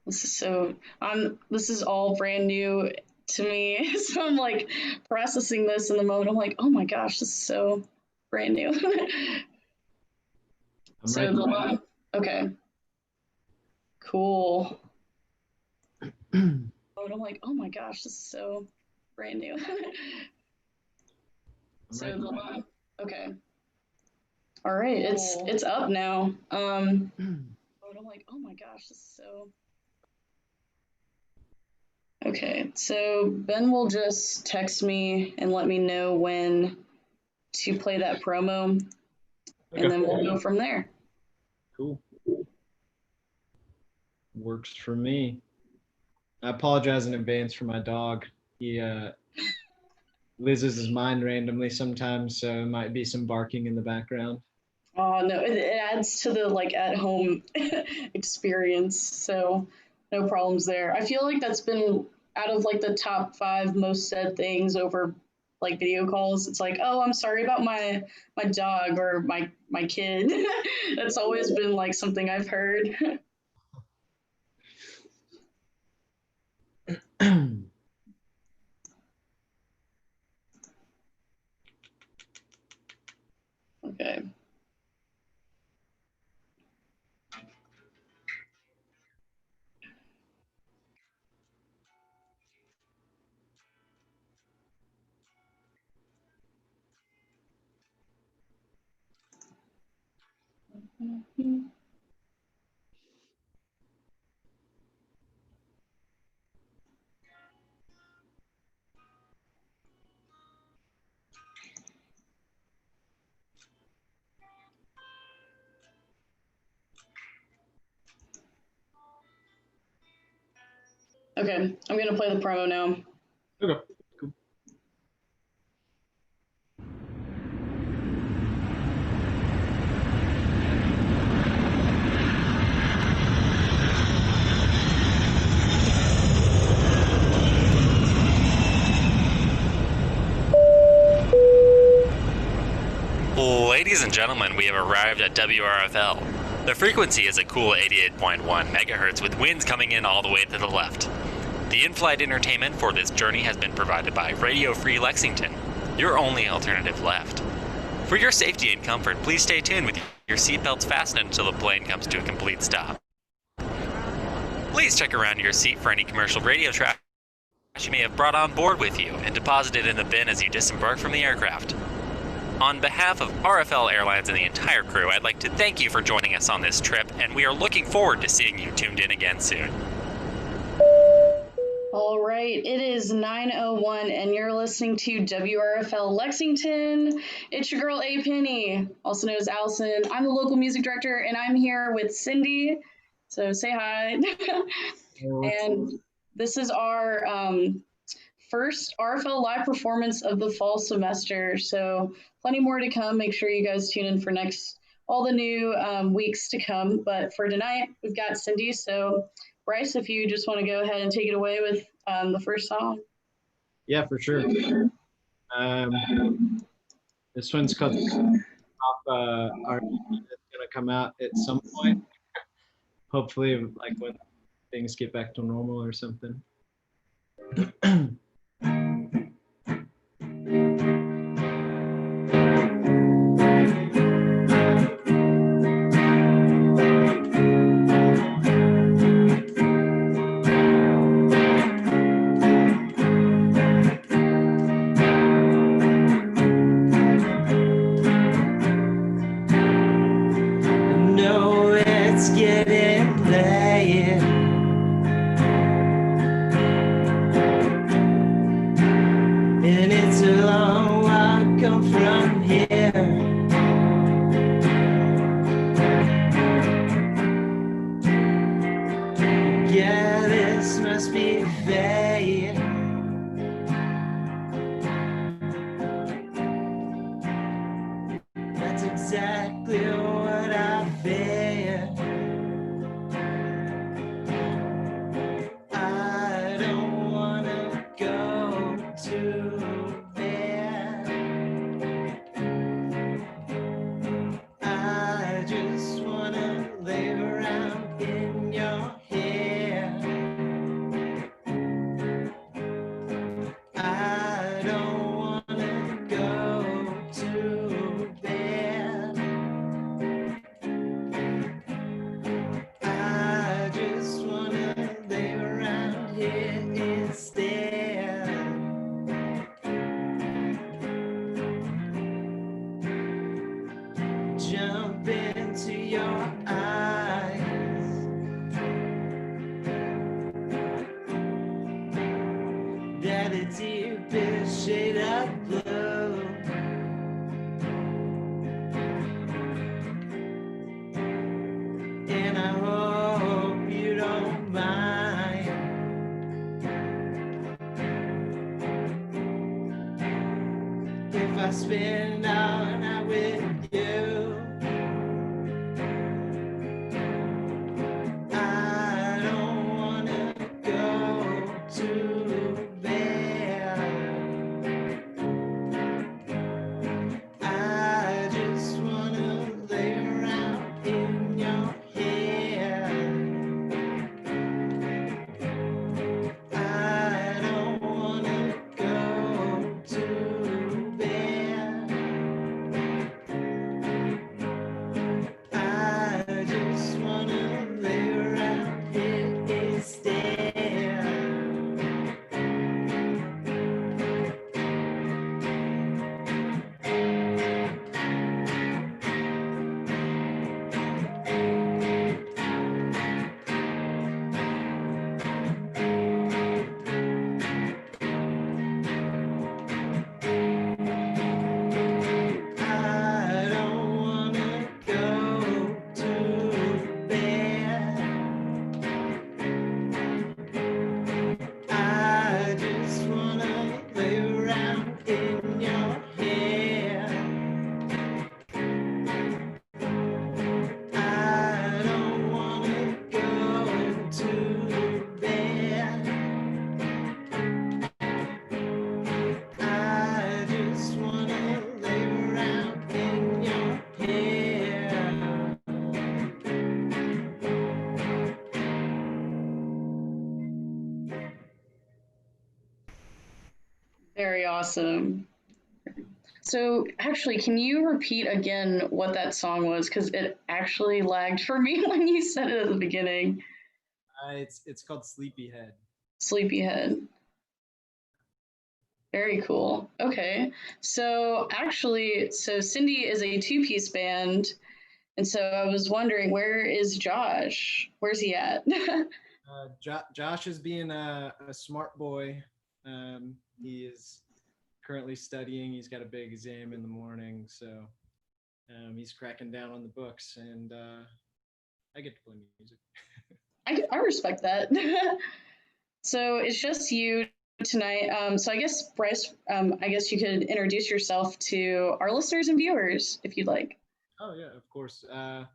This is all brand new to me. So I'm like processing this in the moment. I'm like, oh my gosh, this is so brand new. I'm right. Okay, cool. I'm like, oh my gosh, this is so brand new. Okay. All right, it's up now. I'm like, oh my gosh, this is so. Okay, so Ben will just text me and let me know when to play that promo, and then we'll go from there. Cool. Works for me. I apologize in advance for my dog. He loses his mind randomly sometimes, so it might be some barking in the background. Oh no, it adds to the like at home experience, so no problems there. I feel like that's been out of like the top 5 most said things over like video calls. It's like, oh, I'm sorry about my dog or my kid. That's always been like something I've heard. Okay. Okay, I'm gonna play the promo now. Okay, cool. Ladies and gentlemen, we have arrived at WRFL. The frequency is a cool 88.1 megahertz with winds coming in all the way to the left. The in-flight entertainment for this journey has been provided by Radio Free Lexington, your only alternative left. For your safety and comfort, please stay tuned with your seatbelts fastened until the plane comes to a complete stop. Please check around your seat for any commercial radio trash you may have brought on board with you and deposit it in the bin as you disembark from the aircraft. On behalf of RFL Airlines and the entire crew, I'd like to thank you for joining us on this trip, and we are looking forward to seeing you tuned in again soon. All right, it is 9:01, and you're listening to WRFL Lexington. It's your girl A Penny, also known as Allison. I'm the local music director, and I'm here with Cindy. So say hi. And this is our first RFL live performance of the fall semester. So plenty more to come. Make sure you guys tune in for all the new weeks to come. But for tonight, we've got Cindy. So Bryce, if you just want to go ahead and take it away with the first song. Yeah, for sure. This one's called Our it's gonna come out at some point. Hopefully, like when things get back to normal or something. I just wanna lay around in your hair. deepest shade of blue. And I hope you don't mind if I spend all night with you. I don't wanna go to bed. I just wanna lay around in your hair. I don't wanna go to bed. I just wanna lay around here instead. I don't wanna go to bed. I just wanna lay around in your hair. I don't wanna go to bed. I just wanna lay around in your hair. Very awesome. So, actually, can you repeat again what that song was? Because it actually lagged for me when you said it at the beginning. It's called Sleepyhead. Sleepyhead. Very cool. Okay. So, actually, Cindy is a two-piece band. And so I was wondering, where is Josh? Where's he at? Josh is being a smart boy. He is currently studying. He's got a big exam in the morning, so he's cracking down on the books, and I get to play music. I respect that. So it's just you tonight. So I guess, Bryce, I guess you could introduce yourself to our listeners and viewers if you'd like. Oh yeah, of course. I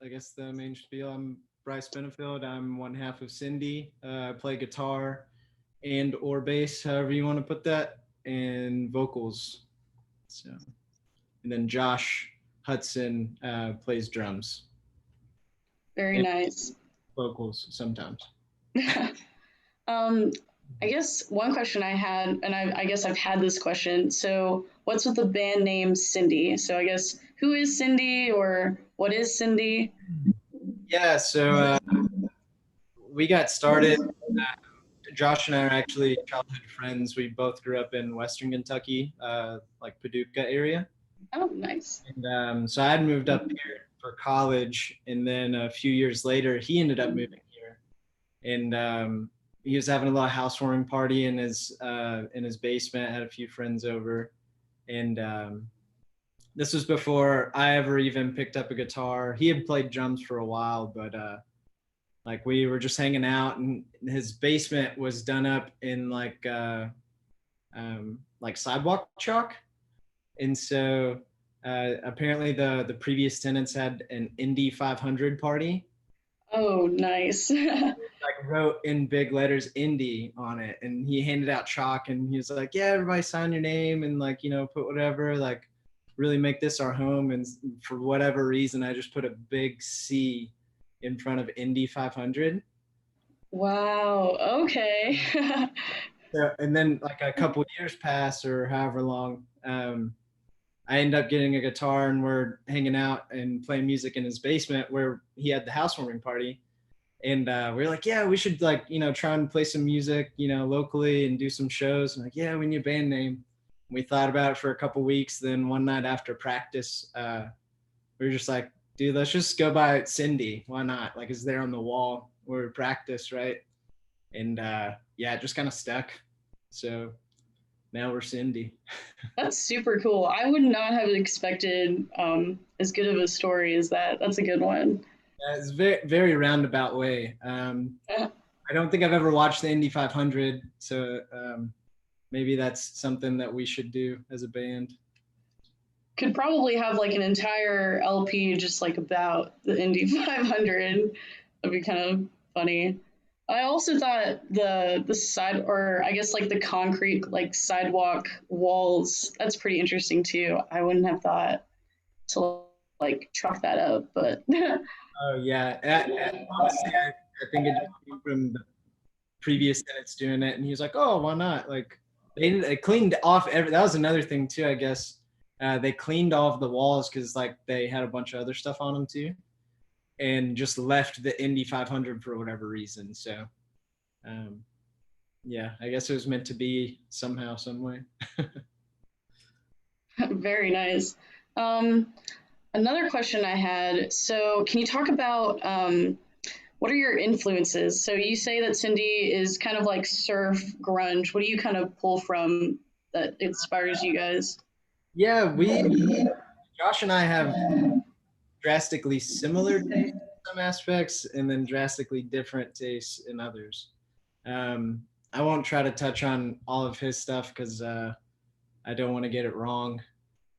guess the main spiel. I'm Bryce Benefield. I'm one half of Cindy. I play guitar and or bass, however you want to put that, and vocals. So, and then Josh Hudson plays drums. Very and nice. vocals sometimes. I guess one question I had, and I guess I've had this question. So, what's with the band name Cindy? So, I guess who is Cindy, or what is Cindy? Yeah, so we got started. Josh and I are actually childhood friends. We both grew up in Western Kentucky, like Paducah area. Oh, nice. And so I had moved up here for college, and then a few years later, he ended up moving here, and he was having a little housewarming party in his basement. Had a few friends over, and this was before I ever even picked up a guitar. He had played drums for a while, but like we were just hanging out, and his basement was done up in like sidewalk chalk, and so apparently the previous tenants had an Indy 500 party. Oh, nice. Like wrote in big letters Indy on it, and he handed out chalk, and he was like, yeah, everybody sign your name and like, you know, put whatever, like really make this our home. And for whatever reason, I just put a big C in front of Indy 500. Wow. Okay. So, and then like a couple years pass or however long, I end up getting a guitar, and we're hanging out and playing music in his basement where he had the housewarming party. And we were like, yeah, we should like, you know, try and play some music, you know, locally and do some shows. And like, yeah, we need a band name. We thought about it for a couple weeks. Then one night after practice, we were just like, dude, let's just go by Cindy. Why not? Like, it's there on the wall where we practice, right? And yeah, it just kind of stuck. So now we're Cindy. That's super cool. I would not have expected as good of a story as that. That's a good one. It's very, very roundabout way. I don't think I've ever watched the Indy 500, so maybe that's something that we should do as a band. Could probably have like an entire LP just like about the Indy 500. That'd be kind of funny. I also thought the side, or I guess like the concrete like sidewalk walls, that's pretty interesting too. I wouldn't have thought to like chalk that up, but Oh yeah, honestly, I think it just came from the previous tenants doing it, and he was like, "Oh, why not?" Like they cleaned off every. That was another thing too, I guess. They cleaned off the walls because like they had a bunch of other stuff on them too, and just left the Indy 500 for whatever reason. So, um, yeah, I guess it was meant to be somehow, some way. very nice. Um, Another question I had. So, can you talk about what are your influences? So, you say that Cindy is kind of like surf grunge. What do you kind of pull from that inspires you guys? Yeah, Josh and I have drastically similar tastes in some aspects, and then drastically different tastes in others. I won't try to touch on all of his stuff because I don't want to get it wrong.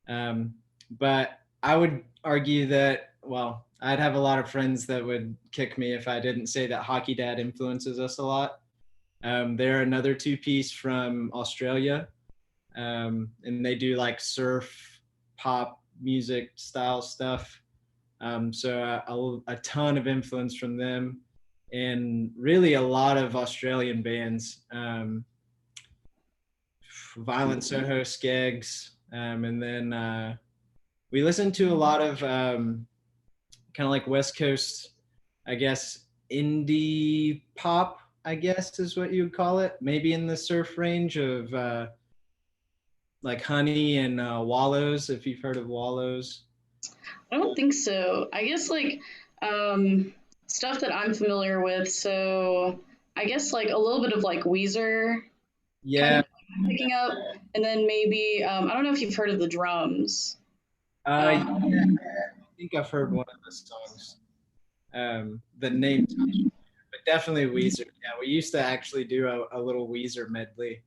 Um, but I would argue that, well, I'd have a lot of friends that would kick me if I didn't say that Hockey Dad influences us a lot. They're another two-piece from Australia, and they do like surf, pop music style stuff. So a ton of influence from them, and really a lot of Australian bands. Violent Soho, Skeggs, and then we listen to a lot of kind of like West Coast, I guess, indie pop, I guess is what you would call it. Maybe in the surf range of like Honey and Wallows, if you've heard of Wallows. I don't think so. I guess like stuff that I'm familiar with. So, I guess like a little bit of like Weezer kind Yeah. of picking up, and then maybe I don't know if you've heard of the Drums. Yeah, Um, I think I've heard one of the songs. The name, but definitely Weezer. Yeah, we used to actually do a little Weezer medley.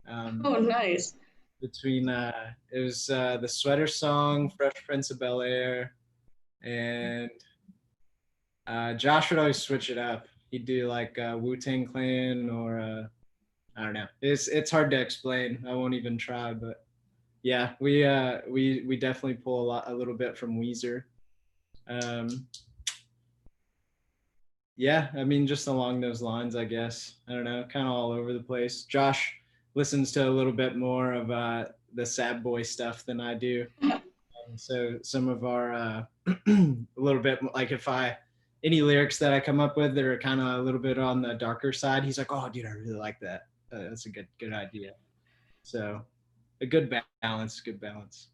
Um, oh, nice. between it was the Sweater Song, Fresh Prince of Bel Air, and Josh would always switch it up. He'd do like Wu Tang Clan or I don't know. It's hard to explain. I won't even try, but yeah, we definitely pull a little bit from Weezer. Um, yeah, I mean just along those lines, I guess. I don't know, kind of all over the place. Josh listens to a little bit more of the sad boy stuff than I do. So some of our a little bit like if I any lyrics that I come up with that are kind of a little bit on the darker side, he's like, "Oh, dude, I really like that. That's a good idea." So a good balance, good balance.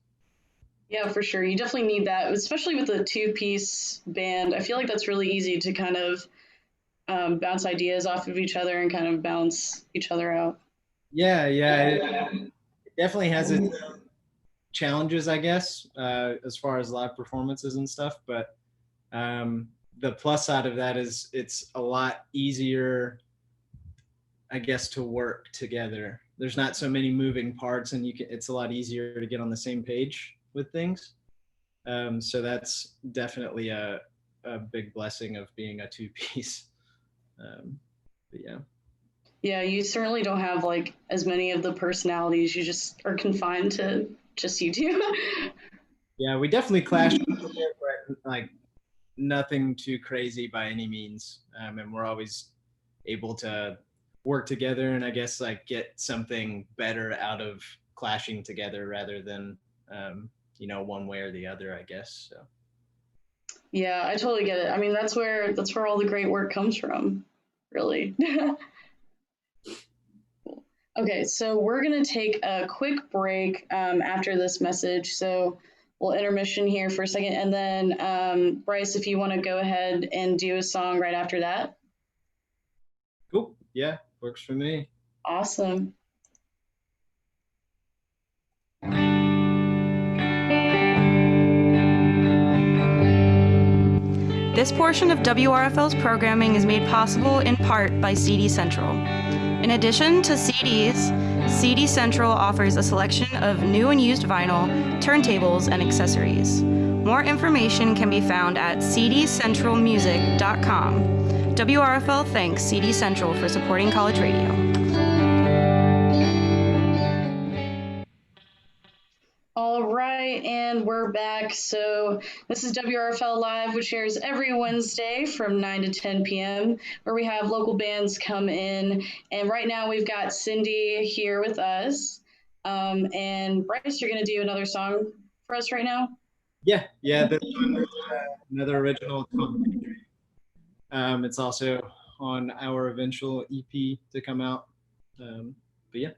Yeah, for sure. You definitely need that, especially with a two-piece band. I feel like that's really easy to kind of bounce ideas off of each other and kind of bounce each other out. Yeah, yeah, it definitely has its challenges, I guess, as far as live performances and stuff. But the plus side of that is it's a lot easier, I guess, to work together. There's not so many moving parts, and it's a lot easier to get on the same page with things. So that's definitely a big blessing of being a two piece. But yeah. Yeah, you certainly don't have like as many of the personalities. You just are confined to just you two. Yeah, we definitely clashed a little bit, but like nothing too crazy by any means. And we're always able to work together and I guess like get something better out of clashing together rather than one way or the other, I guess. So Yeah, I totally get it. I mean, that's where all the great work comes from, really. Okay, so we're gonna take a quick break after this message. So we'll intermission here for a second, and then Bryce, if you want to go ahead and do a song right after that. cool. Yeah, works for me. Awesome. This portion of WRFL's programming is made possible in part by CD Central. In addition to CDs, CD Central offers a selection of new and used vinyl, turntables, and accessories. More information can be found at cdcentralmusic.com. WRFL thanks CD Central for supporting college radio. All right, and we're back. So this is WRFL Live, which airs every Wednesday from 9 to 10 p.m., where we have local bands come in. And right now we've got Cindy here with us. And Bryce, you're going to do another song for us right now? Yeah. This one is another original called Victory. It's also on our eventual EP to come out. But yeah.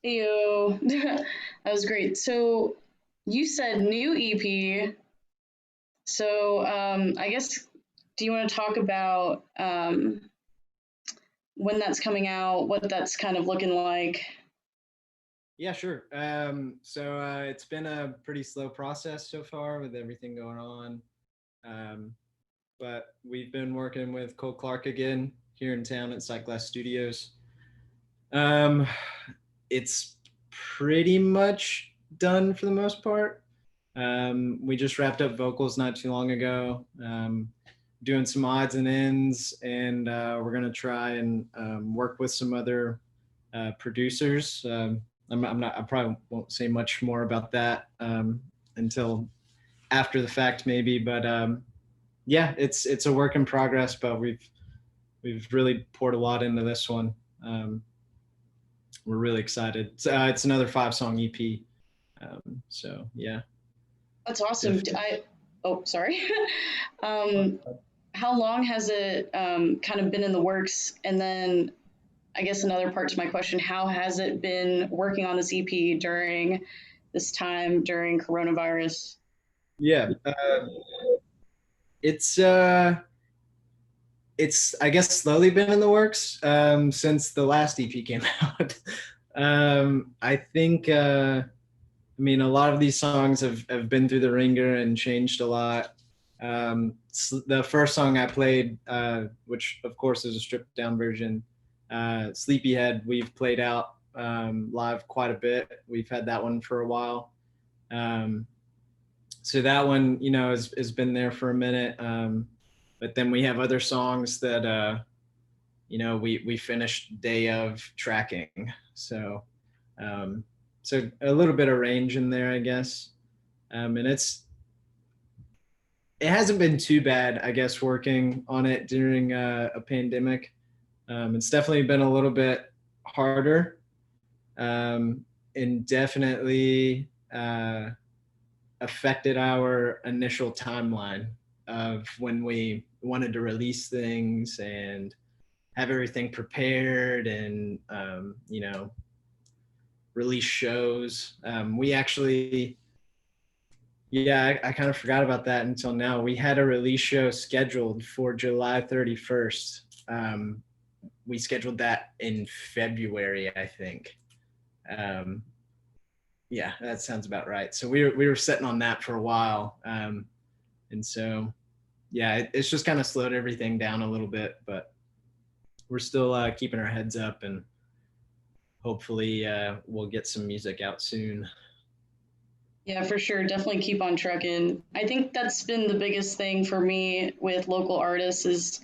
Ew. That was great. So you said new EP. So I guess, do you want to talk about when that's coming out, what that's kind of looking like? Yeah, sure. So it's been a pretty slow process so far with everything going on. But we've been working with Cole Clark again here in town at Cyclass Studios. It's pretty much done for the most part. We just wrapped up vocals not too long ago, doing some odds and ends, and we're gonna try and work with some other producers. I probably won't say much more about that until after the fact, maybe. But yeah, it's a work in progress, but we've really poured a lot into this one. We're really excited. It's another 5-song EP. So yeah. That's awesome. Oh, sorry. How long has it kind of been in the works? And then I guess another part to my question, how has it been working on this EP during this time during coronavirus? Yeah. It's I guess slowly been in the works since the last EP came out. I think I mean, a lot of these songs have been through the ringer and changed a lot. The first song I played, which of course is a stripped down version, Sleepyhead, we've played out live quite a bit. We've had that one for a while. so that one, you know, has been there for a minute. But then we have other songs that, you know, we finished day of tracking. So, so a little bit of range in there, I guess. And it hasn't been too bad, I guess, working on it during a pandemic. It's definitely been a little bit harder, and definitely affected our initial timeline of when we wanted to release things and have everything prepared and, you know, release shows. We actually, yeah, I kind of forgot about that until now. We had a release show scheduled for July 31st. We scheduled that in February, I think. Yeah, that sounds about right. So we were sitting on that for a while, and so yeah, it's just kind of slowed everything down a little bit, but we're still keeping our heads up, and hopefully we'll get some music out soon. Yeah, for sure. Definitely keep on trucking. I think that's been the biggest thing for me with local artists is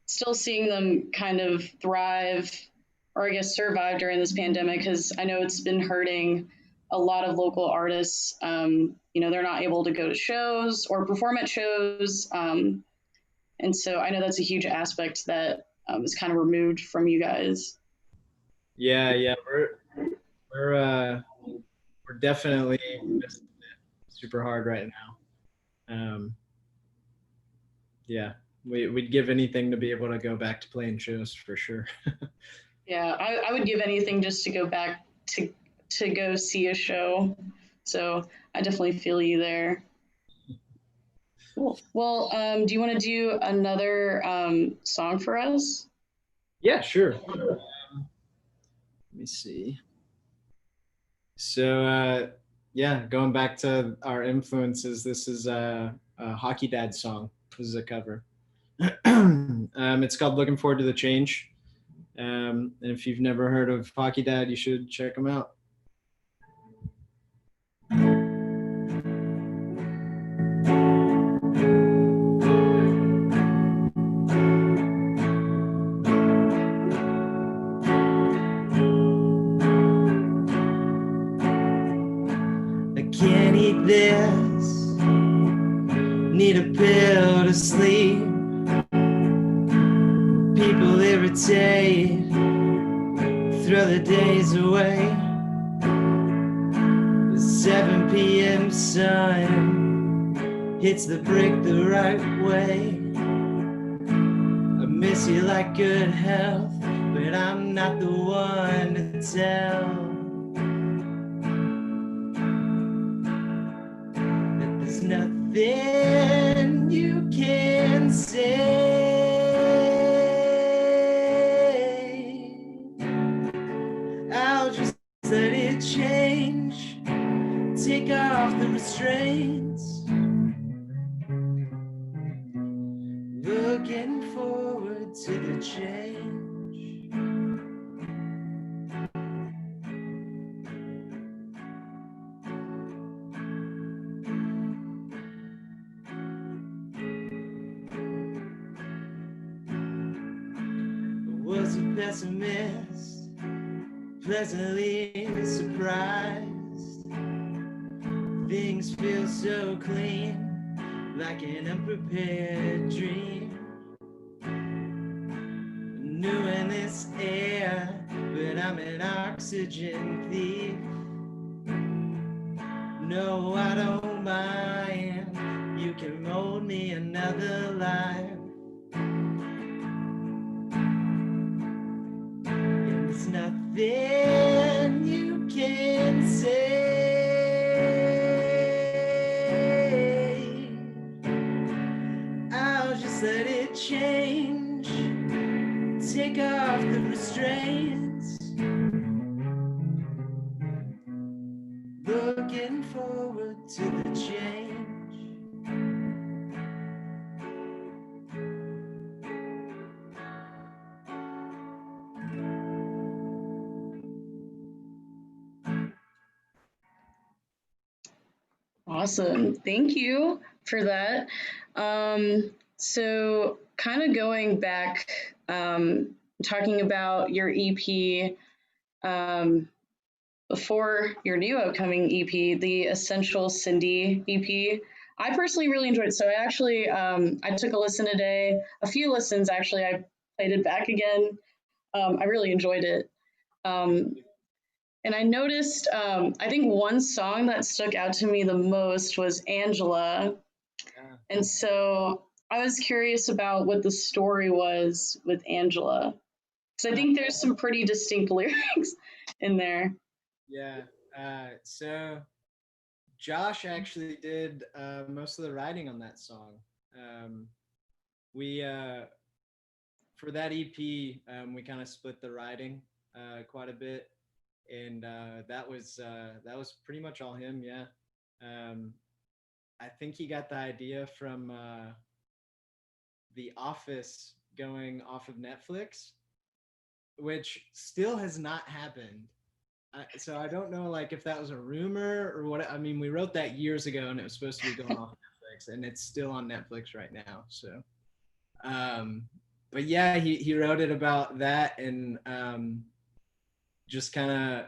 still seeing them kind of thrive or I guess survive during this pandemic because I know it's been hurting a lot of local artists. You know, they're not able to go to shows or perform at shows. And so I know that's a huge aspect that is kind of removed from you guys. Yeah, we're we're definitely missing it super hard right now. Yeah, we'd give anything to be able to go back to playing shows for sure. Yeah, I would give anything just to go back to go see a show. So I definitely feel you there. Cool. Well, do you want to do another song for us? Yeah, sure. Let me see. So yeah, going back to our influences, this is a Hockey Dad song. This is a cover. It's called "Looking Forward to the Change." And if you've never heard of Hockey Dad, you should check him out. I can't eat this, need a pill to sleep. People irritate, throw the days away. The 7 p.m. sun hits the brick the right way. I miss you like good health, but I'm not the one to tell. That there's nothing you can say. I'll just let it change, take off the restraints. Looking forward to the change. I was a pessimist, pleasantly surprised. Things feel so clean, like an unprepared dream. New in this air, but I'm an oxygen thief. No, I don't mind, you can mold me another life. And there's nothing you can say. I'll just let it change, take off the restraints. Looking forward to the change. Awesome. Thank you for that. So kind of going back, talking about your EP, um, before your new upcoming EP, the Essential Cindy EP. I personally really enjoyed it. So I actually, I took a listen today, a few listens actually. I played it back again. I really enjoyed it. Um, and I noticed, I think one song that stuck out to me the most was Angela. Yeah. And so I was curious about what the story was with Angela. Because I think there's some pretty distinct lyrics in there. Yeah. So Josh actually did most of the writing on that song. We for that EP, we kind of split the writing quite a bit, and that was pretty much all him. Yeah. Um, I think he got the idea from The Office going off of Netflix, which still has not happened. So I don't know, like, if that was a rumor or what. I mean, we wrote that years ago, and it was supposed to be going off Netflix, and it's still on Netflix right now. So, but yeah, he wrote it about that, and just kind of,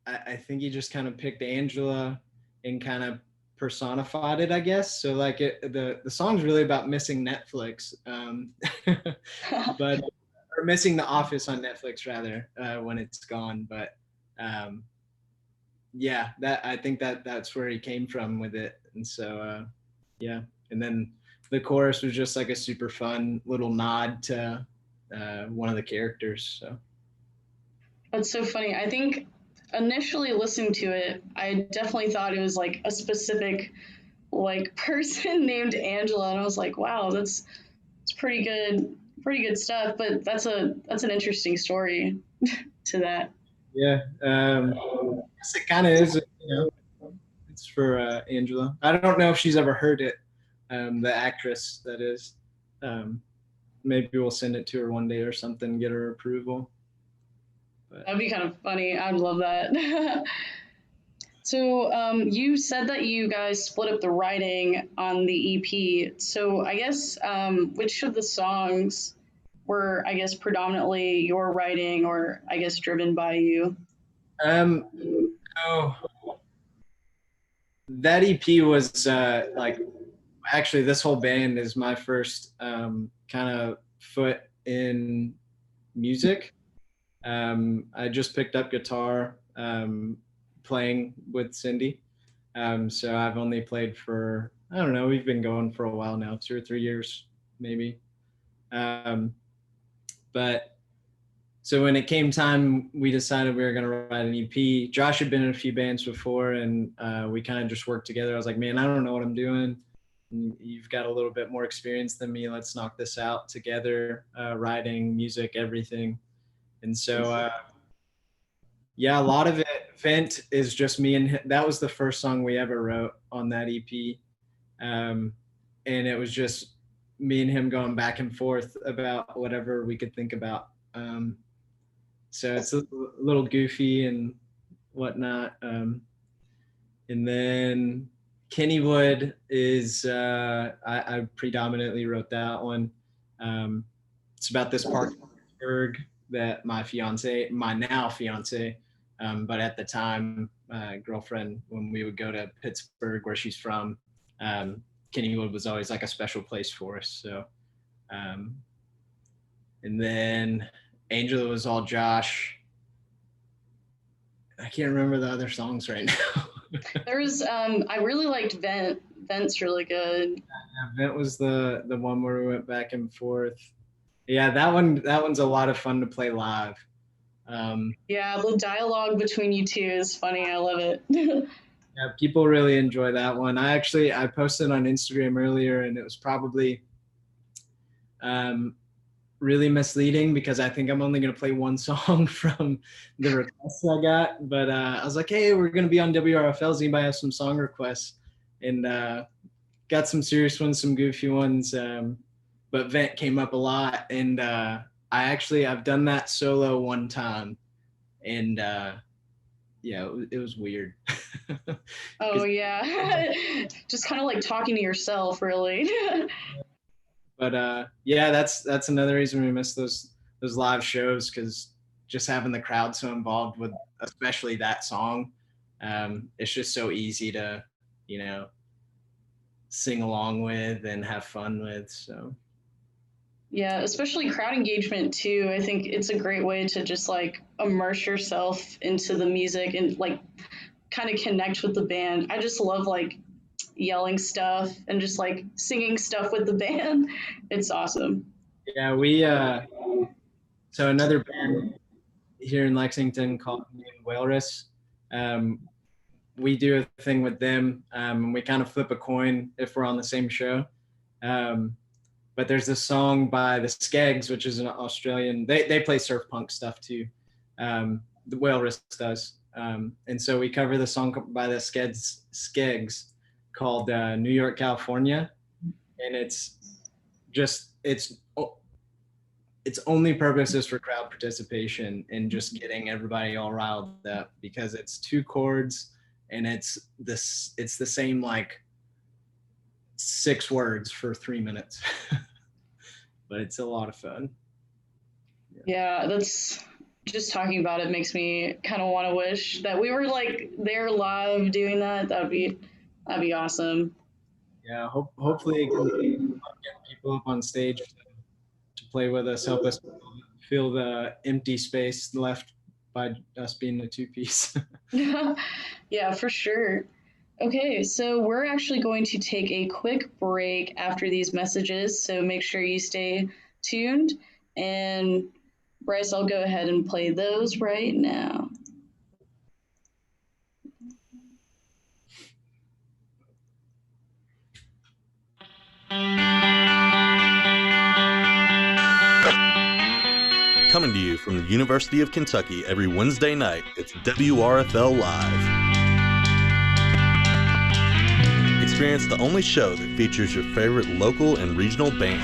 I think he just kind of picked Angela and kind of personified it, I guess. So like the song's really about missing Netflix, but or missing The Office on Netflix rather when it's gone. But yeah, that I think that's where he came from with it. And so yeah, and then the chorus was just like a super fun little nod to one of the characters. So That's so funny. I think initially listening to it, I definitely thought it was like a specific like person named Angela, and I was like, wow, it's pretty good stuff. But that's an interesting story to that. yeah, yes, it kind of is. It's for Angela. I don't know if she's ever heard it. The actress, that is. Maybe we'll send it to her one day or something, get her approval. But That'd be kind of funny. I'd love that. So you said that you guys split up the writing on the EP. So I guess which of the songs were, I guess, predominantly your writing, or I guess driven by you? um, so that EP was like, actually this whole band is my first kind of foot in music. I just picked up guitar playing with Cindy. So I've only played for, I don't know, we've been going for a while now, 2 or 3 years maybe. But so when it came time, we decided we were going to write an EP. Josh had been in a few bands before, and we kind of just worked together. I was like, man, I don't know what I'm doing. You've got a little bit more experience than me. Let's knock this out together, writing, music, everything. And so, yeah, a lot of it, Vent, is just me and him. That was the first song we ever wrote on that EP. And it was just me and him going back and forth about whatever we could think about. So it's a little goofy and whatnot. And then Kennywood is, I predominantly wrote that one. It's about this park in Pittsburgh that my now fiance, but at the time, girlfriend, when we would go to Pittsburgh, where she's from, Kennywood was always like a special place for us. So, and then Angela was all Josh. I can't remember the other songs right now. There's I really liked Vent. Vent's really good. Yeah, Vent was the one where we went back and forth. Yeah, that one's a lot of fun to play live. Yeah, the dialogue between you two is funny. I love it. Yeah, people really enjoy that one. I posted on Instagram earlier, and it was probably really misleading because I think I'm only going to play one song from the requests I got. But I was like, hey, we're going to be on WRFL. Does anybody have some song requests? And got some serious ones, some goofy ones. But Vent came up a lot. And I've done that solo one time. And yeah, it was weird. Oh yeah. Just kind of like talking to yourself, really. But yeah, that's another reason we miss those live shows, because just having the crowd so involved with especially that song, it's just so easy to, you know, sing along with and have fun with. So Yeah, especially crowd engagement too. I think it's a great way to just like immerse yourself into the music and like kind of connect with the band. I just love like yelling stuff and just like singing stuff with the band. It's awesome. yeah, we so another band here in Lexington called Walrus. Um, we do a thing with them, and we kind of flip a coin if we're on the same show. Um, but there's this song by the Skeggs, which is an Australian. They play surf punk stuff too. The Walrus does, and so we cover the song by the Skeggs called "New York, California," and just its only purpose is for crowd participation and just getting everybody all riled up, because it's two chords and it's the same like 6 words for 3 minutes. But it's a lot of fun. Yeah, that's just talking about it makes me kind of want to wish that we were like there live doing that. That'd be awesome. Yeah, hopefully it can get people up on stage to play with us, help us fill the empty space left by us being a two-piece. Yeah, for sure. Okay, so we're actually going to take a quick break after these messages, so make sure you stay tuned. And Bryce, I'll go ahead and play those right now. Coming to you from the University of Kentucky every Wednesday night, it's WRFL Live. Experience the only show that features your favorite local and regional bands.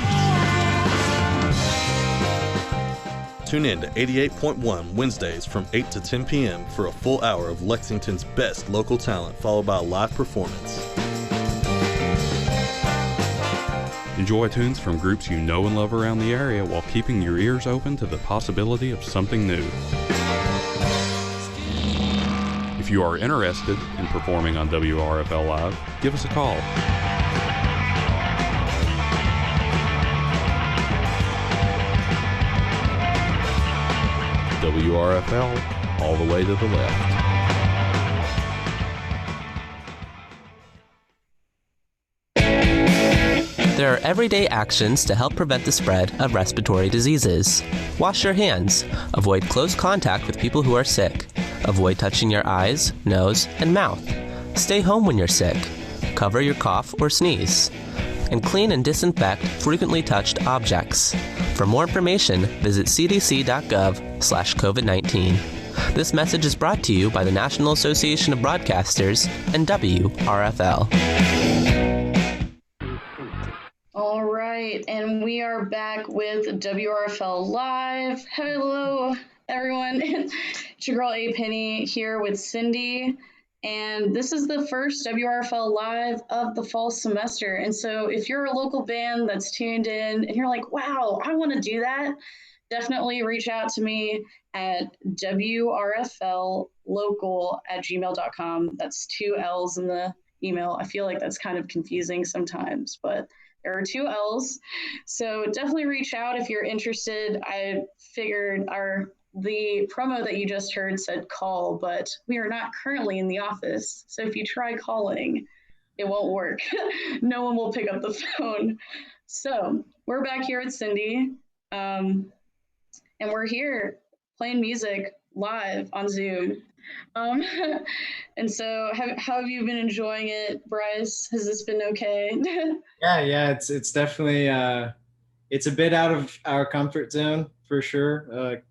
Tune in to 88.1 Wednesdays from 8 to 10 p.m. for a full hour of Lexington's best local talent, followed by a live performance. Enjoy tunes from groups you know and love around the area while keeping your ears open to the possibility of something new. If you are interested in performing on WRFL Live, give us a call. WRFL, all the way to the left. There are everyday actions to help prevent the spread of respiratory diseases. Wash your hands. Avoid close contact with people who are sick. Avoid touching your eyes, nose, and mouth. Stay home when you're sick. Cover your cough or sneeze. And clean and disinfect frequently touched objects. For more information, visit cdc.gov/COVID-19. This message is brought to you by the National Association of Broadcasters and WRFL. All right, and we are back with WRFL Live. Hello, everyone. It's your girl A Penny here with Cindy, and this is the first WRFL Live of the fall semester. And so, if you're a local band that's tuned in and you're like, "Wow, I want to do that," definitely reach out to me at wrfllocal@gmail.com. That's 2 L's in the email. I feel like that's kind of confusing sometimes, but there are 2 L's. So definitely reach out if you're interested. I figured the promo that you just heard said call, but we are not currently in the office. So if you try calling, it won't work. No one will pick up the phone. So we're back here with Cindy, and we're here playing music live on Zoom. And so how have you been enjoying it, Bryce? Has this been okay? Yeah, it's definitely it's a bit out of our comfort zone for sure,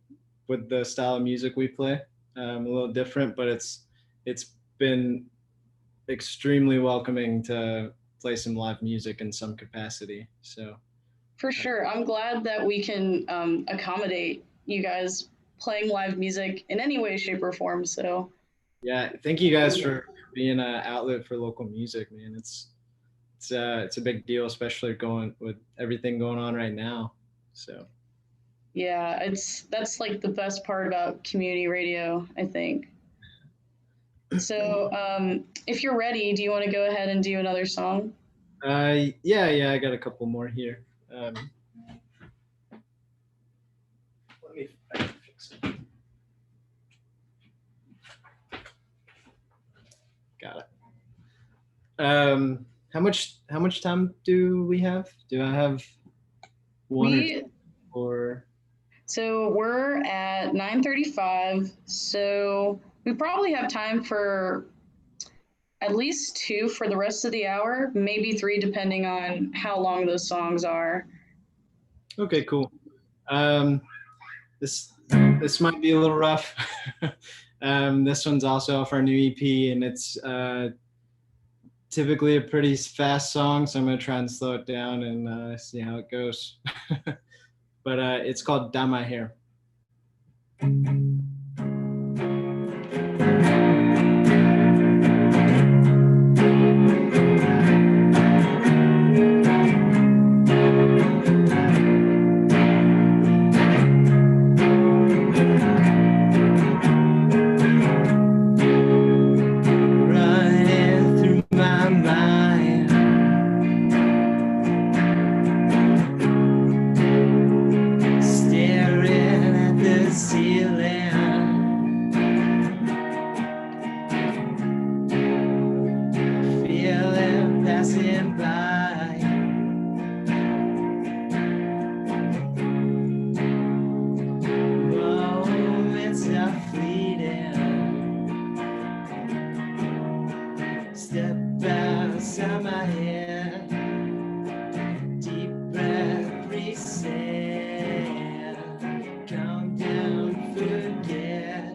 with the style of music we play. A little different, but it's been extremely welcoming to play some live music in some capacity. So For sure. I'm glad that we can accommodate you guys playing live music in any way, shape, or form. So Yeah, thank you guys for being an outlet for local music, man. It's a big deal, especially going with everything going on right now. So Yeah, that's like the best part about community radio, I think. So, if you're ready, do you want to go ahead and do another song? yeah, I got a couple more here. Let me I can fix it. Got it. How much time do we have? Do I have one or We two, or So we're at 9:35, so we probably have time for at least two for the rest of the hour, maybe three depending on how long those songs are. okay, cool. Um, this might be a little rough. This one's also off our new EP, and it's typically a pretty fast song, so I'm gonna try and slow it down and see how it goes. But it's called "Dye My Hair." Running through my mind, staring at the ceiling, feeling passing by. Moments are fleeting. Step outside my head, deep breath, reset, calm down, forget.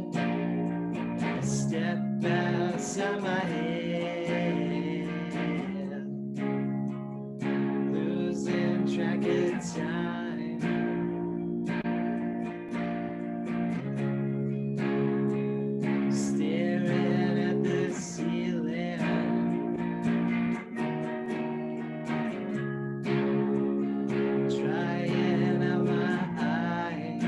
Step outside my head, losing track of time. Staring at the ceiling, trying out my eye.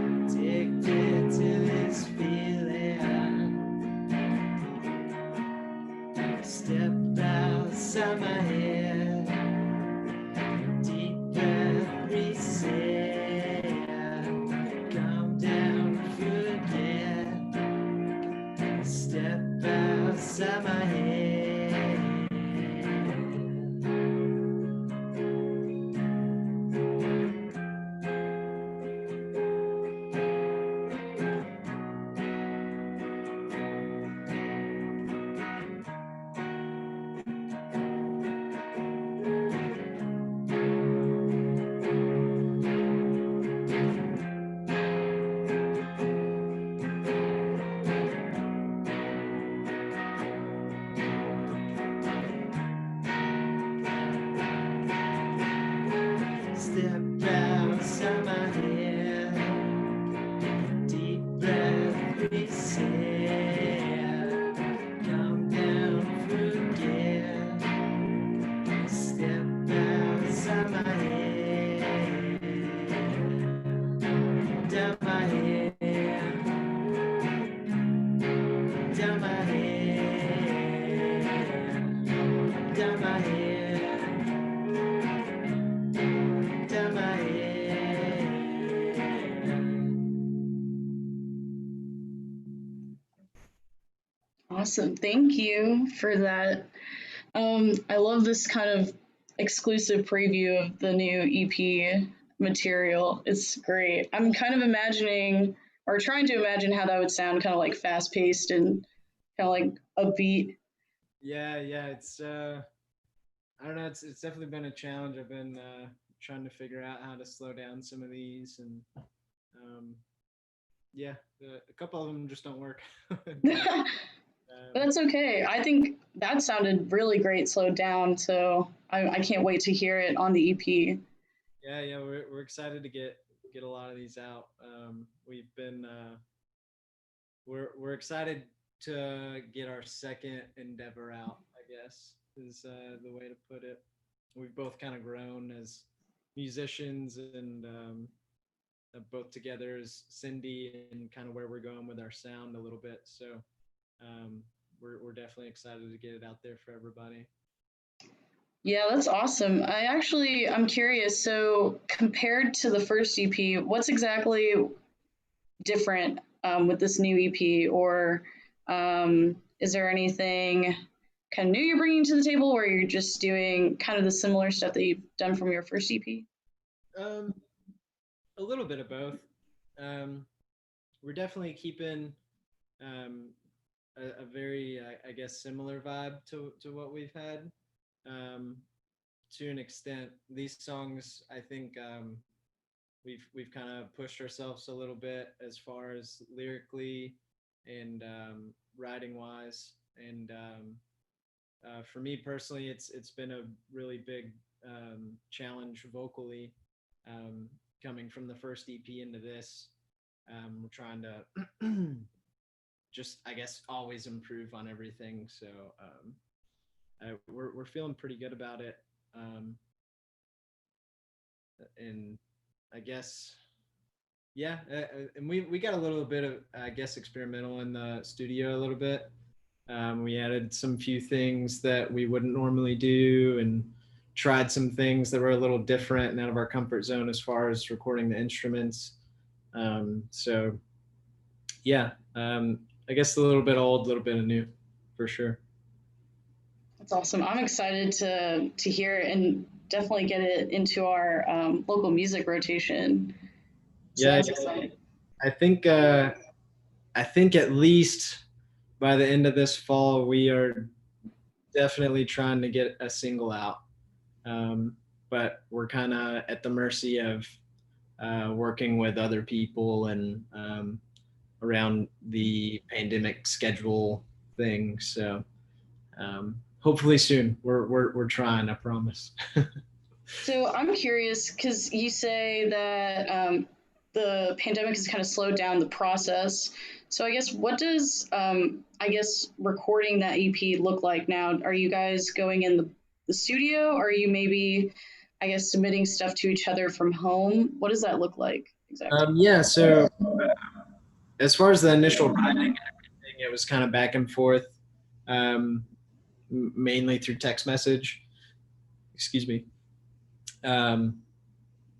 Addicted to this feeling. Step outside my head, deep breath, reset, calm down, forget. Step outside my head. Step outside my head, deep breath, reset, calm down, forget. Step outside my head, down my head, down my head, down my head. Down my head. Awesome. Thank you for that. I love this kind of exclusive preview of the new EP material. It's great. I'm kind of imagining or trying to imagine how that would sound kind of like fast paced and kind of like upbeat. Yeah, it's I don't know, it's definitely been a challenge. I've been trying to figure out how to slow down some of these, and yeah, a couple of them just don't work. But that's okay. I think that sounded really great slowed down, so I can't wait to hear it on the EP. Yeah, we're excited to get get a lot of these out. We've been we're excited to get our second endeavor out, I guess is the way to put it. We've both kind of grown as musicians, and both together as Cindy, and kind of where we're going with our sound a little bit. So we're definitely excited to get it out there for everybody. Yeah, that's awesome. I'm curious. So compared to the first EP, what's exactly different with this new EP, or is there anything kind of new you're bringing to the table, or you're just doing kind of the similar stuff that you've done from your first EP? A little bit of both. We're definitely keeping a very, I guess, similar vibe to what we've had. To an extent, these songs, I think we've kind of pushed ourselves a little bit as far as lyrically and writing wise. And for me personally, it's been a really big challenge vocally, coming from the first EP into this. We're trying to just, I guess, always improve on everything. So we're feeling pretty good about it. And I guess, yeah, and we got a little bit of, I guess, experimental in the studio a little bit. We added some few things that we wouldn't normally do, and tried some things that were a little different and out of our comfort zone as far as recording the instruments. So yeah, I guess a little bit old, a little bit of new, for sure. That's awesome. I'm excited to hear it and definitely get it into our local music rotation. So Yeah, that's exciting. I think at least by the end of this fall, we are definitely trying to get a single out. But we're kind of at the mercy of working with other people and around the pandemic schedule thing. So hopefully soon. We're trying, I promise. So I'm curious because you say that the pandemic has kind of slowed down the process. So I guess what does recording that EP look like now? Are you guys going in the studio? Or are you maybe, I guess, submitting stuff to each other from home? What does that look like exactly? Yeah, so as far as the initial writing and everything, it was kind of back and forth, mainly through text message. Excuse me.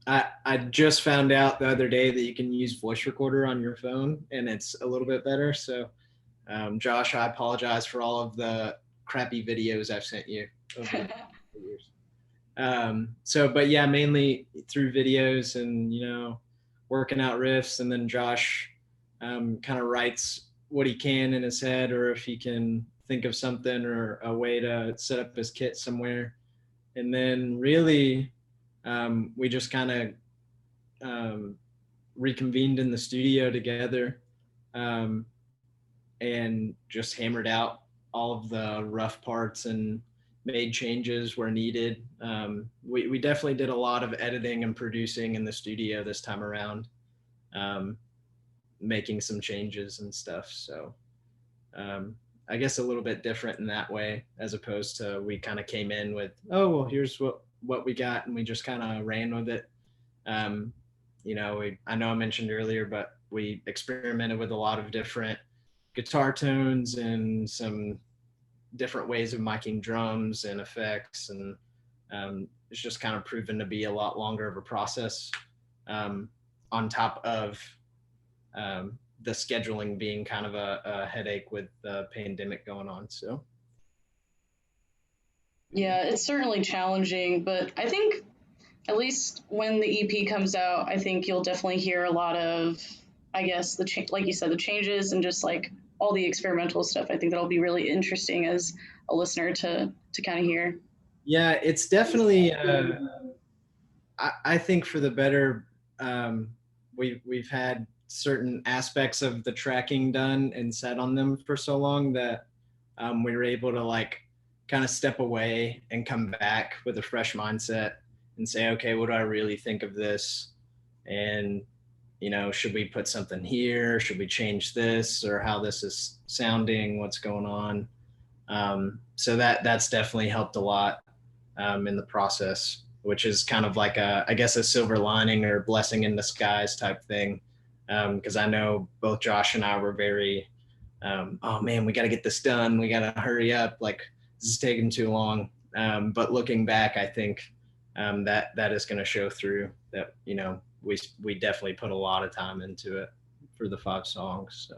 I just found out the other day that you can use voice recorder on your phone, and it's a little bit better. So, Josh, I apologize for all of the crappy videos I've sent you over the years. But yeah, mainly through videos and, working out riffs. And then Josh kind of writes what he can in his head, or if he can think of something or a way to set up his kit somewhere. And then really, we just kind of reconvened in the studio together, and just hammered out all of the rough parts and made changes where needed. We definitely did a lot of editing and producing in the studio this time around, making some changes and stuff. So I guess a little bit different in that way, as opposed to we kind of came in with, oh, well, here's what we got, and we just kind of ran with it. I know I mentioned earlier, but we experimented with a lot of different guitar tones and some different ways of miking drums and effects, and it's just kind of proven to be a lot longer of a process, on top of the scheduling being kind of a headache with the pandemic going on. So Yeah, it's certainly challenging, but I think at least when the EP comes out, I think you'll definitely hear a lot of, I guess, like you said, the changes and just like all the experimental stuff. I think that'll be really interesting as a listener to kind of hear. Yeah, it's definitely, I think for the better. We've had certain aspects of the tracking done and set on them for so long that we were able to like kind of step away and come back with a fresh mindset and say, okay, what do I really think of this? and should we put something here? Should we change this, or how this is sounding? What's going on? So that's definitely helped a lot in the process, which is kind of like I guess a silver lining or blessing in disguise type thing. Because I know both Josh and I were very, oh man, we got to get this done. We got to hurry up. Like, this is taking too long. But looking back, I think that is going to show through that, we definitely put a lot of time into it for the 5 songs. So.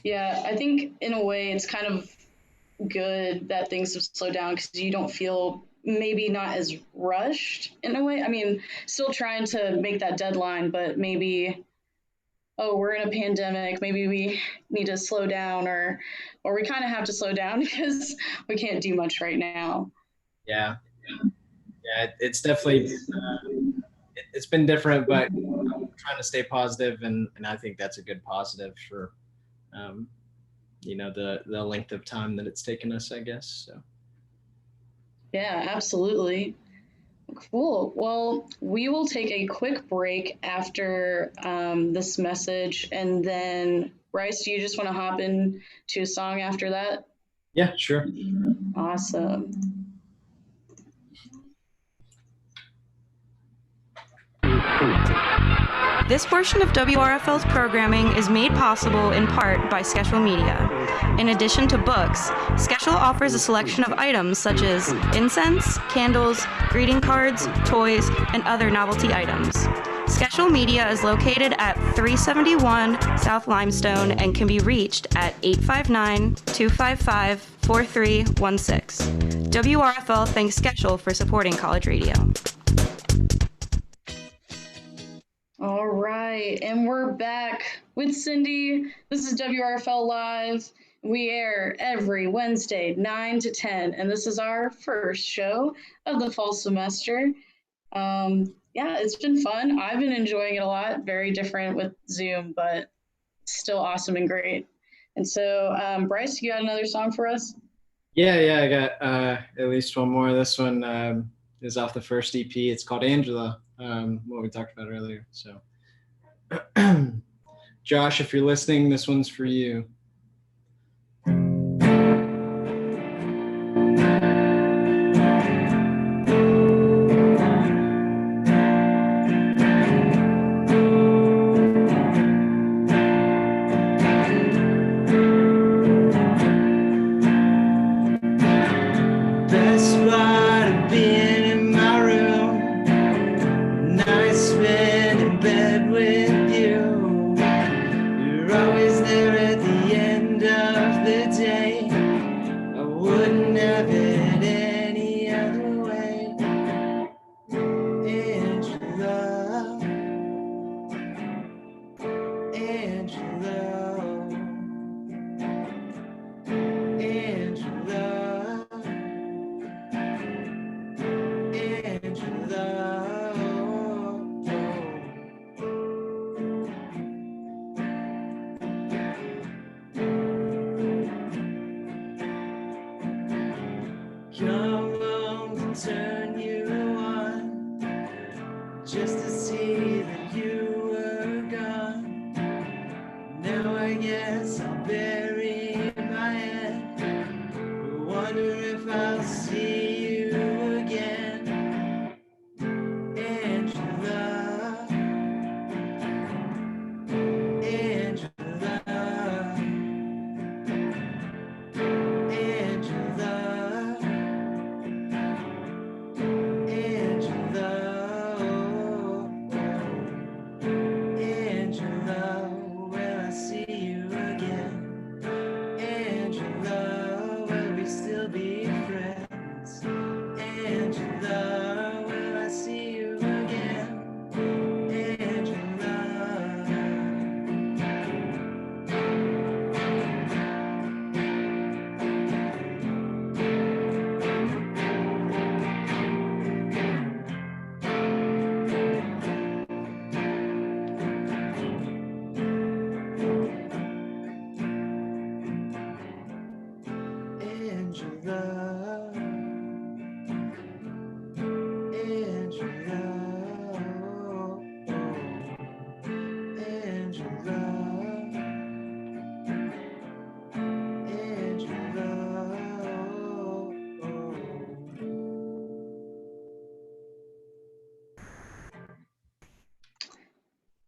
Yeah, I think in a way it's kind of good that things have slowed down because you don't feel maybe not as rushed in a way. I mean, still trying to make that deadline, but maybe, oh, we're in a pandemic, maybe we need to slow down, or we kind of have to slow down because we can't do much right now. Yeah, it's definitely it's been different, but I'm trying to stay positive, and I think that's a good positive for the length of time that it's taken us, I guess. So Yeah, absolutely. Cool. Well, we will take a quick break after this message, and then Bryce, do you just want to hop in to a song after that? Yeah, sure. Awesome. This portion of WRFL's programming is made possible in part by Schedule Media. In addition to books, Schedule offers a selection of items such as incense, candles, greeting cards, toys, and other novelty items. Schedule Media is located at 371 South Limestone and can be reached at 859-255-4316. WRFL thanks Schedule for supporting college radio. All right, and we're back with Cindy. This is WRFL Live. We air every Wednesday, 9 to 10, and this is our first show of the fall semester. Yeah, it's been fun. I've been enjoying it a lot. Very different with Zoom, but still awesome and great. And so, Bryce, you got another song for us? Yeah, I got at least one more. This one is off the first EP. It's called Angela, what we talked about earlier. So, Josh, if you're listening, this one's for you.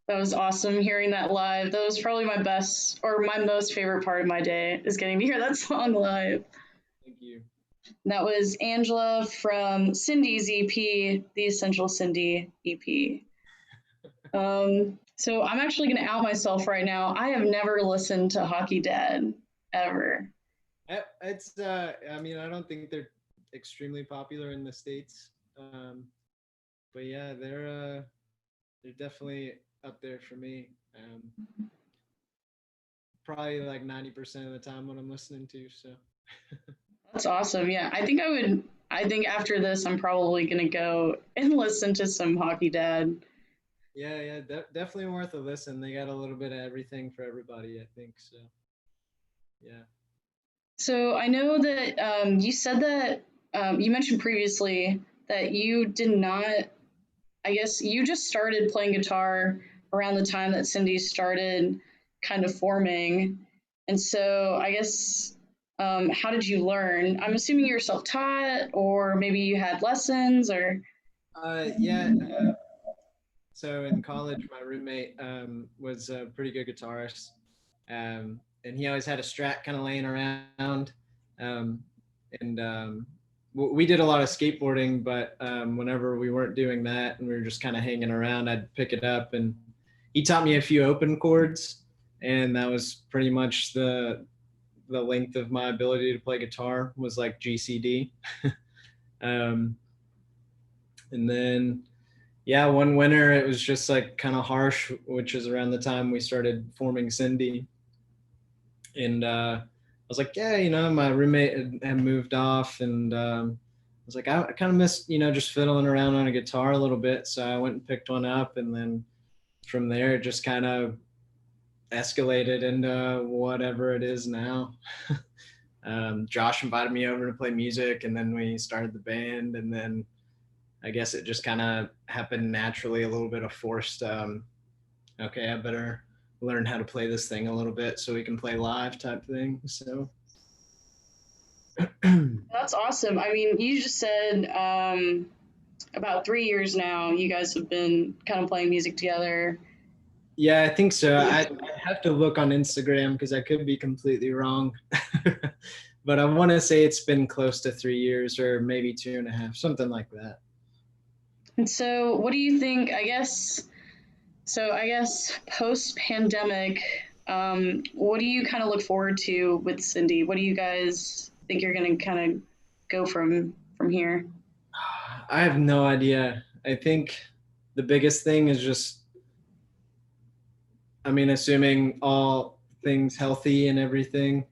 That was awesome hearing that live. That was probably my best or my most favorite part of my day is getting to hear that song live. Thank you. And that was Angela from Cindy's EP, the Essential Cindy EP. So I'm actually going to out myself right now. I have never listened to Hockey Dad ever. It's I mean, I don't think they're extremely popular in the States. But yeah, they're definitely up there for me. Probably like 90% of the time what I'm listening to. So That's awesome. Yeah, I think I would. I think after this, I'm probably going to go and listen to some Hockey Dad. yeah, definitely worth a listen. They got a little bit of everything for everybody, I think. So yeah. So I know that you said that you mentioned previously that you did not, I guess you just started playing guitar around the time that Cindy started kind of forming. And so I guess, how did you learn? I'm assuming you're self taught, or maybe you had lessons, or. Yeah. So in college, my roommate was a pretty good guitarist, and he always had a Strat kind of laying around. Um, and we did a lot of skateboarding, but whenever we weren't doing that and we were just kind of hanging around, I'd pick it up, and he taught me a few open chords, and that was pretty much the length of my ability to play guitar was like GCD. And then yeah, one winter it was just like kind of harsh, which is around the time we started forming Cindy. And I was like, yeah, my roommate had moved off, and I was like, I kind of missed, just fiddling around on a guitar a little bit. So I went and picked one up, and then from there it just kind of escalated into whatever it is now. Josh invited me over to play music, and then we started the band, and then I guess it just kind of happened naturally, a little bit of forced, okay, I better learn how to play this thing a little bit so we can play live type thing. So That's awesome. I mean, you just said about 3 years now, you guys have been kind of playing music together. yeah, I think so. I have to look on Instagram because I could be completely wrong. But I want to say it's been close to 3 years or maybe 2.5, something like that. And so, what do you think? I guess post pandemic, what do you kind of look forward to with Cindy? What do you guys think you're going to kind of go from here? I have no idea. I think the biggest thing is just, I mean, assuming all things healthy and everything,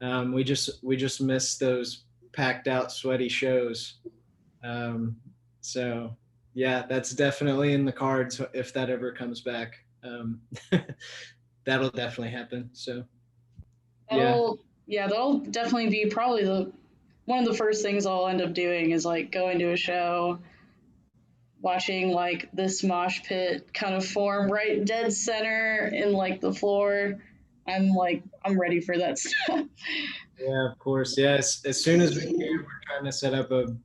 we just miss those packed out, sweaty shows. So yeah, that's definitely in the cards if that ever comes back. That'll definitely happen. So yeah. That'll definitely be probably one of the first things I'll end up doing is like going to a show, watching like this mosh pit kind of form right dead center in like the floor. I'm ready for that stuff. Yeah, of course. Yes. As soon as we can, we're trying to set up a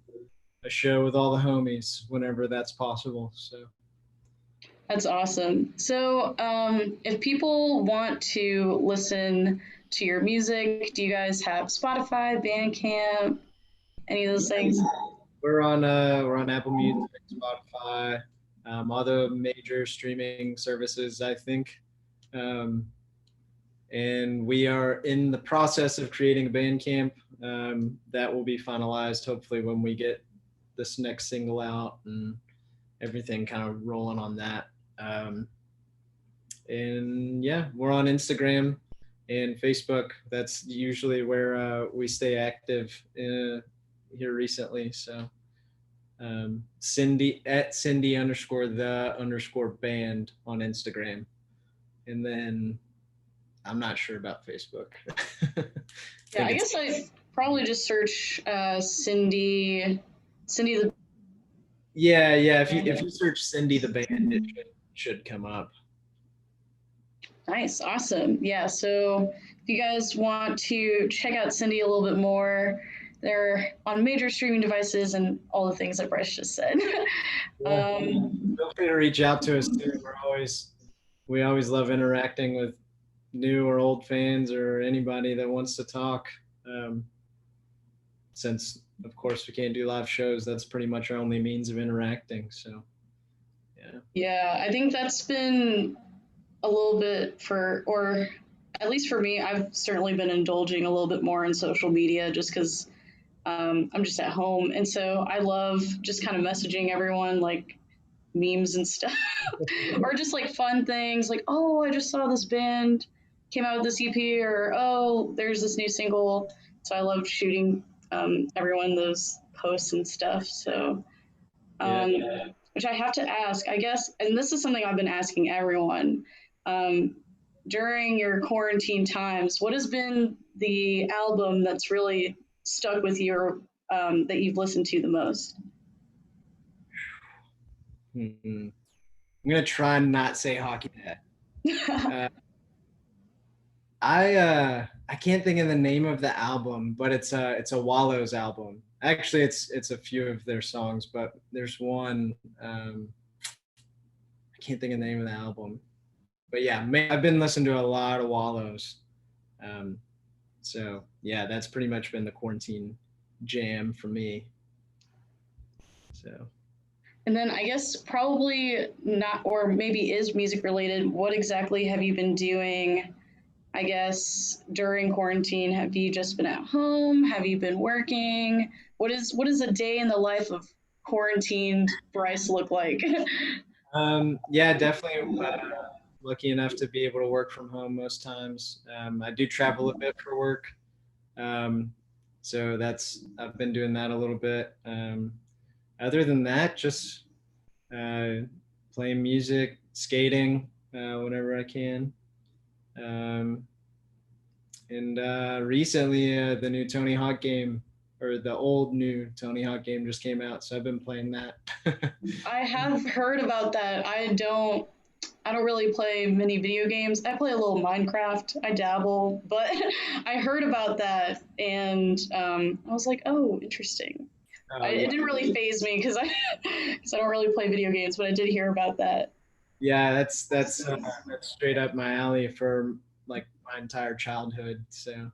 show with all the homies whenever that's possible. So That's awesome. So, if people want to listen to your music, do you guys have Spotify, Bandcamp, any of those things? we're on Apple Music, Spotify, all the major streaming services, I think. And we are in the process of creating a Bandcamp that will be finalized hopefully when we get this next single out and everything kind of rolling on that. And yeah, we're on Instagram and Facebook. That's usually where we stay active here recently. So Cindy @Cindy_the_ band on Instagram. And then I'm not sure about Facebook. Yeah, I guess I probably just search Cindy the. Yeah. If you search Cindy the band, it should come up. Nice, awesome. Yeah, so if you guys want to check out Cindy a little bit more, they're on major streaming devices and all the things that Bryce just said. Yeah. Feel free to reach out to us too. We're always we always love interacting with new or old fans or anybody that wants to talk. Since of course we can't do live shows, that's pretty much our only means of interacting. So yeah. Yeah, I think that's been a little bit or at least for me, I've certainly been indulging a little bit more in social media just because I'm just at home. And so I love just kind of messaging everyone like memes and stuff, or just like fun things like, oh, I just saw this band came out with this EP, or oh, there's this new single. So I love shooting everyone those posts and stuff. So um, Yeah. which I have to ask, I guess, and this is something I've been asking everyone. Um, During your quarantine times, what has been the album that's really stuck with you or that you've listened to the most? I'm gonna try and not say Hockey Dad. Uh, I can't think of the name of the album, but it's a Wallows album. Actually, it's a few of their songs, but there's one. I can't think of the name of the album, but yeah, I've been listening to a lot of Wallows. Um, so yeah, that's pretty much been the quarantine jam for me. So And then I guess probably not, or maybe is music related. What exactly have you been doing? I guess during quarantine, have you just been at home? Have you been working? What is a day in the life of quarantined Bryce look like? yeah, definitely lucky enough to be able to work from home most times. I do travel a bit for work. Um, so I've been doing that a little bit. Other than that, just playing music, skating whenever I can. Um, and recently, the new Tony Hawk game, or the old new Tony Hawk game, just came out, so I've been playing that. I have heard about that. I don't really play many video games. I play a little Minecraft. I dabble, but I heard about that and I was like, oh, interesting. Yeah. It didn't really phase me because I don't really play video games, but I did hear about that. Yeah, that's straight up my alley for like my entire childhood. So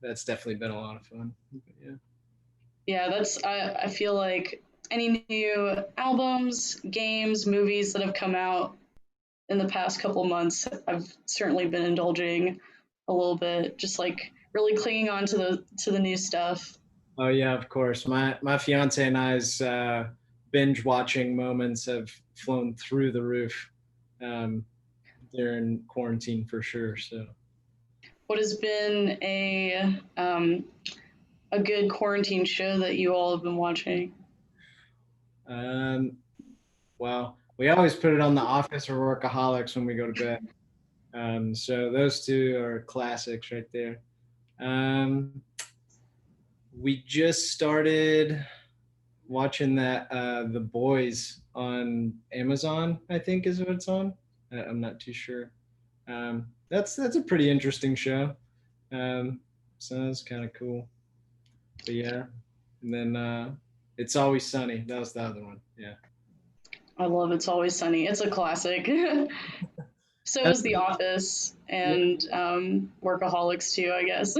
that's definitely been a lot of fun. But yeah. Yeah, I feel like any new albums, games, movies that have come out in the past couple months, I've certainly been indulging a little bit, just like really clinging on to the new stuff. Oh yeah, of course. My fiance and I's binge watching moments have flown through the roof um, during quarantine for sure. So What has been a good quarantine show that you all have been watching? um, well, we always put it on The Office or Workaholics when we go to bed. So those two are classics right there. Um, we just started watching that The Boys on Amazon, I think is what it's on. I'm not too sure. That's a pretty interesting show. Um, so that's kind of cool. But yeah, and then It's Always Sunny. That was the other one. Yeah. I love It's Always Sunny. It's a classic. So is The Office and Workaholics too, I guess.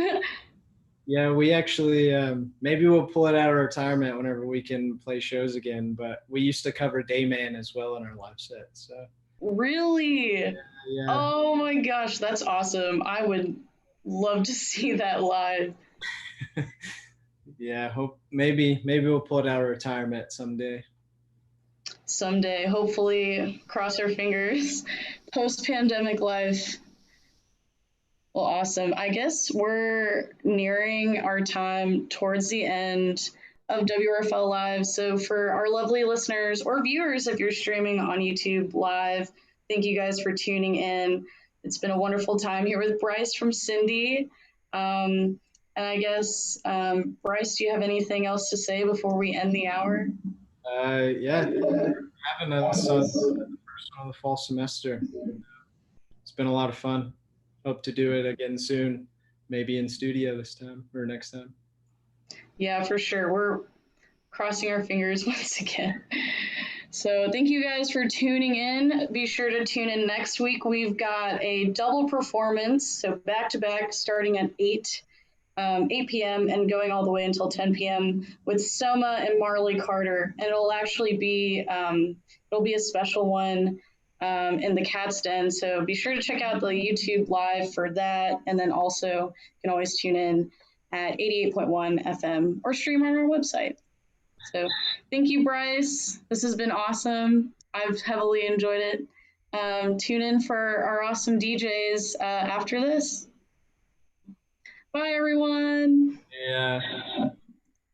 Yeah, we actually maybe we'll pull it out of retirement whenever we can play shows again. But we used to cover Dayman as well in our live set. So Really? yeah, Oh my gosh, that's awesome. I would love to see that live. yeah. Hope maybe we'll pull it out of retirement someday. Someday, hopefully, cross our fingers. Post pandemic life. Well, awesome. I guess we're nearing our time towards the end of WRFL Live. So, for our lovely listeners or viewers, if you're streaming on YouTube Live, thank you guys for tuning in. It's been a wonderful time here with Bryce from Cindy. And I guess, Bryce, do you have anything else to say before we end the hour? Yeah, having us on the first one of the fall semester. It's been a lot of fun. Hope to do it again soon, maybe in studio this time or next time. Yeah, for sure. We're crossing our fingers once again. So thank you guys for tuning in. Be sure to tune in next week. We've got a double performance, so back to back, starting at 8 p.m. and going all the way until 10 p.m. with Soma and Marley Carter. And it'll actually be it'll be a special one in the Cat's Den. So be sure to check out the YouTube live for that. And then also you can always tune in at 88.1 FM or stream on our website. So thank you, Bryce. This has been awesome. I've heavily enjoyed it. Tune in for our awesome DJs after this. Bye, everyone. Yeah.